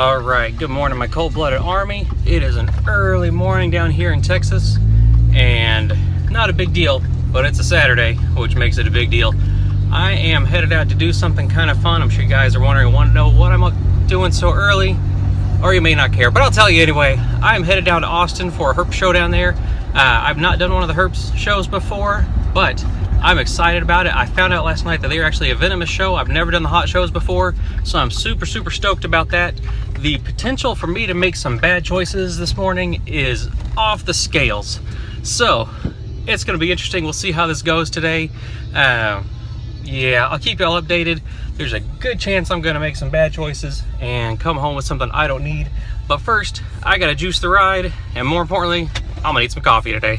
All right, good morning, my cold-blooded army. It is an early morning down here in Texas, and not a big deal, but it's a Saturday, which makes it a big deal. I am headed out to do something kind of fun. I'm sure you guys are wondering and want to know what I'm doing so early, or you may not care, but I'll tell you anyway. I'm headed down to Austin for a herp show down there. I've not done one of the herps shows before, but I'm excited about it. I found out last night that they're actually a Venomous show. I've never done the hot shows before, so I'm super stoked about that. The potential for me to make some bad choices this morning is off the scales. So it's gonna be interesting. We'll see how this goes today. Yeah, I'll keep y'all updated. There's a good chance I'm gonna make some bad choices and come home with something I don't need. But first, I gotta juice the ride, and more importantly, I'm gonna eat some coffee today.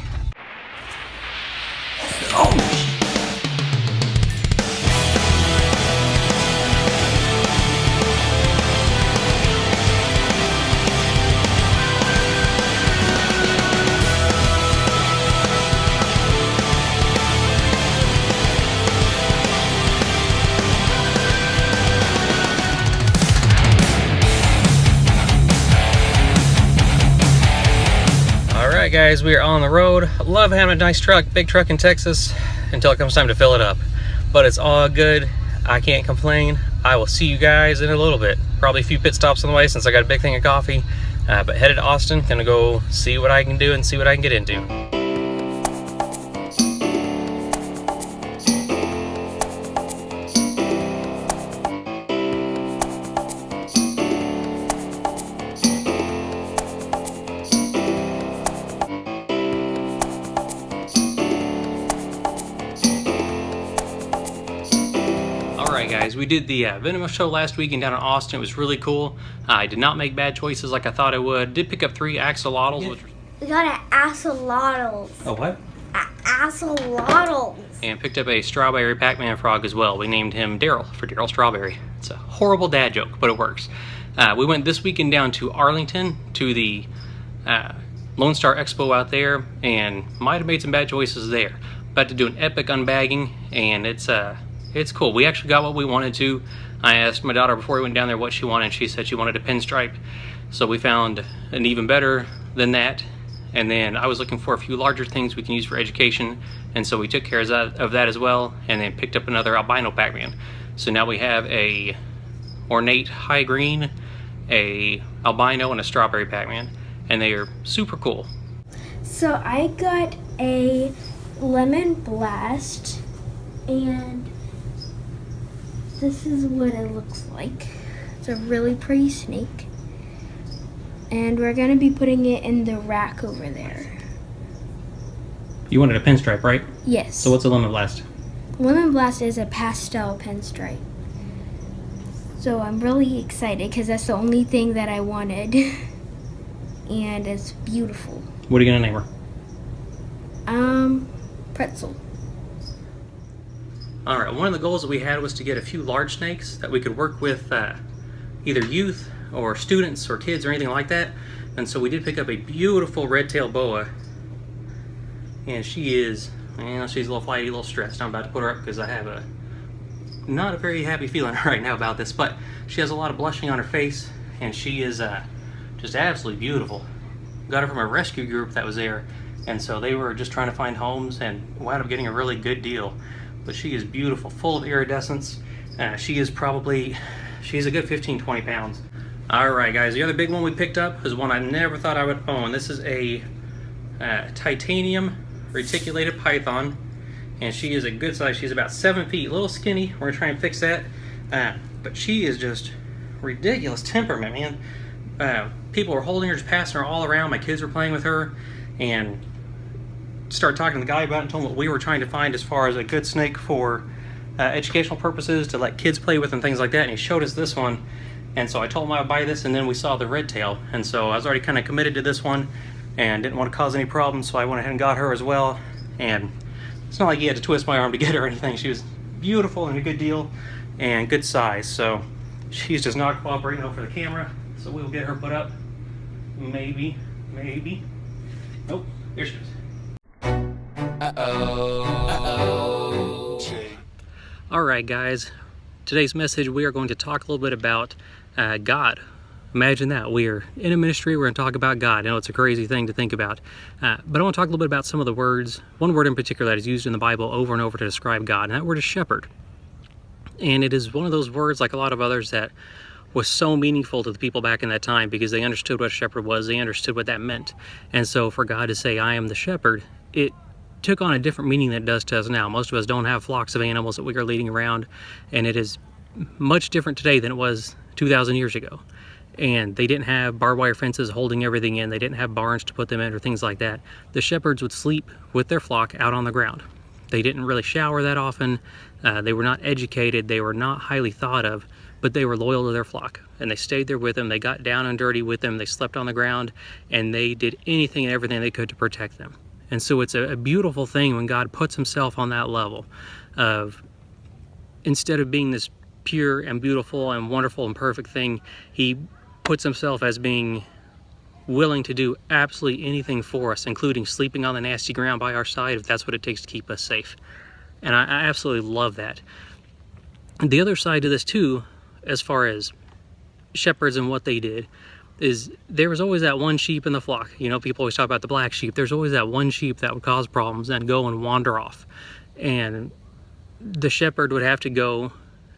Alright guys, we are on the road. I love having a nice truck, big truck in Texas, until it comes time to fill it up. But it's all good. I can't complain. I will see you guys in a little bit. Probably a few pit stops on the way since I got a big thing of coffee. But headed to Austin, gonna go see what I can do and see what I can get into. Alright guys, we did the Venomous show last weekend down in Austin. It was really cool. I did not make bad choices like I thought I would. Did pick up 3 axolotls. Yeah. We got an axolotls. Oh, what? Axolotls. And picked up a strawberry Pac-Man frog as well. We named him Daryl for Daryl Strawberry. It's a horrible dad joke, but it works. We went this weekend down to Arlington to the Lone Star Expo out there, and might have made some bad choices there. About to do an epic unbagging, and it's cool. We actually got what we wanted to. I asked my daughter before we went down there what she wanted. She said she wanted a pinstripe. So we found an even better than that. And then I was looking for a few larger things we can use for education. And so we took care of that as well. And then picked up another albino Pac-Man. So now we have a ornate high green, a albino, and a strawberry Pac-Man. And they are super cool. So I got a lemon blast, and this is what it looks like. It's a really pretty snake. And we're gonna be putting it in the rack over there. You wanted a pinstripe, right? Yes. So what's a lemon blast? Lemon blast is a pastel pinstripe. So I'm really excited because that's the only thing that I wanted. And it's beautiful. What are you gonna name her? Pretzel. Alright, one of the goals that we had was to get a few large snakes that we could work with either youth or students or kids or anything like that. And so we did pick up a beautiful red-tailed boa. And she is, she's a little flighty, a little stressed. I'm about to put her up because I have not a very happy feeling right now about this. But she has a lot of blushing on her face, and she is just absolutely beautiful. Got her from a rescue group that was there. And so they were just trying to find homes and wound up getting a really good deal. But she is beautiful, full of iridescence. She's a good 15-20 pounds. Alright guys, the other big one we picked up is one I never thought I would own. This is a titanium reticulated python, and she is a good size. She's about 7 feet, a little skinny. We're gonna try and fix that. But she is just ridiculous temperament, man. People were holding her, just passing her all around. My kids were playing with her, and started talking to the guy about it and told him what we were trying to find as far as a good snake for educational purposes to let kids play with and things like that. And he showed us this one, and so I told him I would buy this, and then we saw the red tail, and so I was already kind of committed to this one and didn't want to cause any problems, so I went ahead and got her as well. And it's not like he had to twist my arm to get her or anything. She was beautiful and a good deal and good size. So she's just not cooperating over the camera, so we'll get her put up. Maybe. Nope, here she is. Alright guys, today's message we are going to talk a little bit about God. Imagine that. We are in a ministry, we're going to talk about God. I know it's a crazy thing to think about. But I want to talk a little bit about some of the words, one word in particular that is used in the Bible over and over to describe God, and that word is shepherd. And it is one of those words, like a lot of others, that was so meaningful to the people back in that time because they understood what a shepherd was, they understood what that meant. And so for God to say, I am the shepherd, it took on a different meaning than it does to us now. Most of us don't have flocks of animals that we are leading around, and it is much different today than it was 2,000 years ago. And they didn't have barbed wire fences holding everything in. They didn't have barns to put them in or things like that. The shepherds would sleep with their flock out on the ground. They didn't really shower that often. They were not educated. They were not highly thought of, but they were loyal to their flock. And they stayed there with them. They got down and dirty with them. They slept on the ground, and they did anything and everything they could to protect them. And so it's a beautiful thing when God puts himself on that level of, instead of being this pure and beautiful and wonderful and perfect thing, he puts himself as being willing to do absolutely anything for us, including sleeping on the nasty ground by our side if that's what it takes to keep us safe. And I absolutely love that. The other side to this too, as far as shepherds and what they did, is there was always that one sheep in the flock. You know, people always talk about the black sheep. There's always that one sheep that would cause problems and go and wander off. And the shepherd would have to go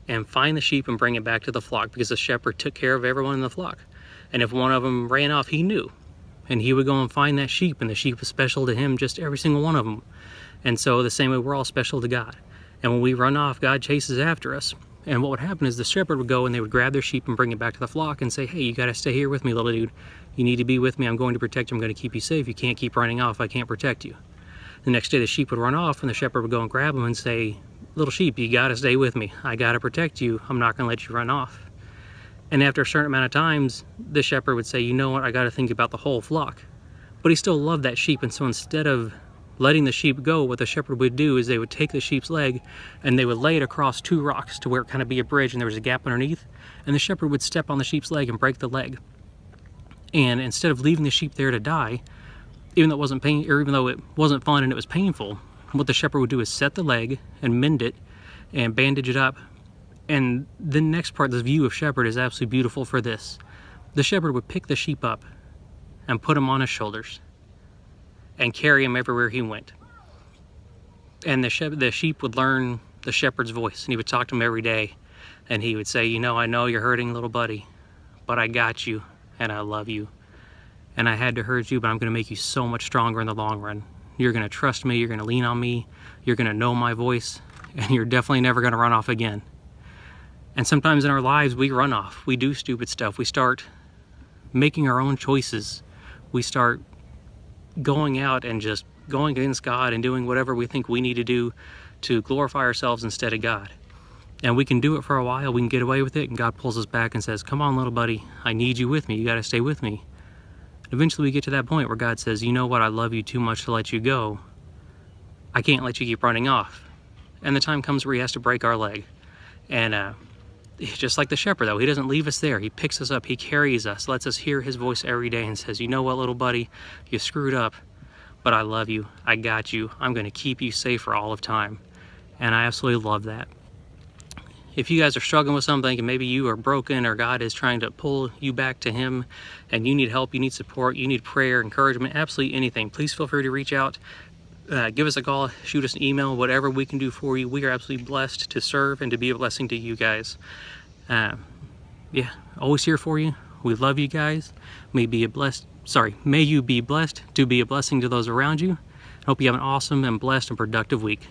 and find the sheep and bring it back to the flock, because the shepherd took care of everyone in the flock. And if one of them ran off, he knew. And he would go and find that sheep, and the sheep was special to him, just every single one of them. And so the same way, we're all special to God. And when we run off, God chases after us. And what would happen is the shepherd would go and they would grab their sheep and bring it back to the flock and say, hey, you got to stay here with me, little dude. You need to be with me. I'm going to protect you. I'm going to keep you safe. You can't keep running off. I can't protect you. The next day, the sheep would run off, and the shepherd would go and grab him and say, little sheep, you got to stay with me. I got to protect you. I'm not going to let you run off. And after a certain amount of times, the shepherd would say, you know what, I got to think about the whole flock. But he still loved that sheep, and so instead of letting the sheep go, what the shepherd would do is they would take the sheep's leg and they would lay it across two rocks to where it kind of be a bridge and there was a gap underneath, and the shepherd would step on the sheep's leg and break the leg. And instead of leaving the sheep there to die, even though it wasn't fun and it was painful, what the shepherd would do is set the leg and mend it and bandage it up. And the next part, the view of shepherd, is absolutely beautiful for this. The shepherd would pick the sheep up and put him on his shoulders and carry him everywhere he went. And the sheep would learn the shepherd's voice, and he would talk to him every day. And he would say, you know, I know you're hurting, little buddy, but I got you, and I love you. And I had to hurt you, but I'm going to make you so much stronger in the long run. You're going to trust me, you're going to lean on me, you're going to know my voice, and you're definitely never going to run off again. And sometimes in our lives, we run off. We do stupid stuff. We start making our own choices. We start going out and just going against God and doing whatever we think we need to do to glorify ourselves instead of God. And we can do it for a while, we can get away with it, and God pulls us back and says, come on, little buddy, I need you with me, you got to stay with me. Eventually we get to that point where God says, you know what, I love you too much to let you go. I can't let you keep running off. And the time comes where he has to break our leg. And just like the shepherd, though, he doesn't leave us there. He picks us up, he carries us, lets us hear his voice every day and says, you know what, little buddy, you screwed up, but I love you, I got you, I'm going to keep you safe for all of time. And I absolutely love that. If you guys are struggling with something and maybe you are broken or God is trying to pull you back to him and you need help, you need support, you need prayer, encouragement, absolutely anything, please feel free to reach out. Give us a call, shoot us an email, whatever we can do for you. We are absolutely blessed to serve and to be a blessing to you guys. Yeah, always here for you. We love you guys. May you be blessed to be a blessing to those around you. I hope you have an awesome and blessed and productive week.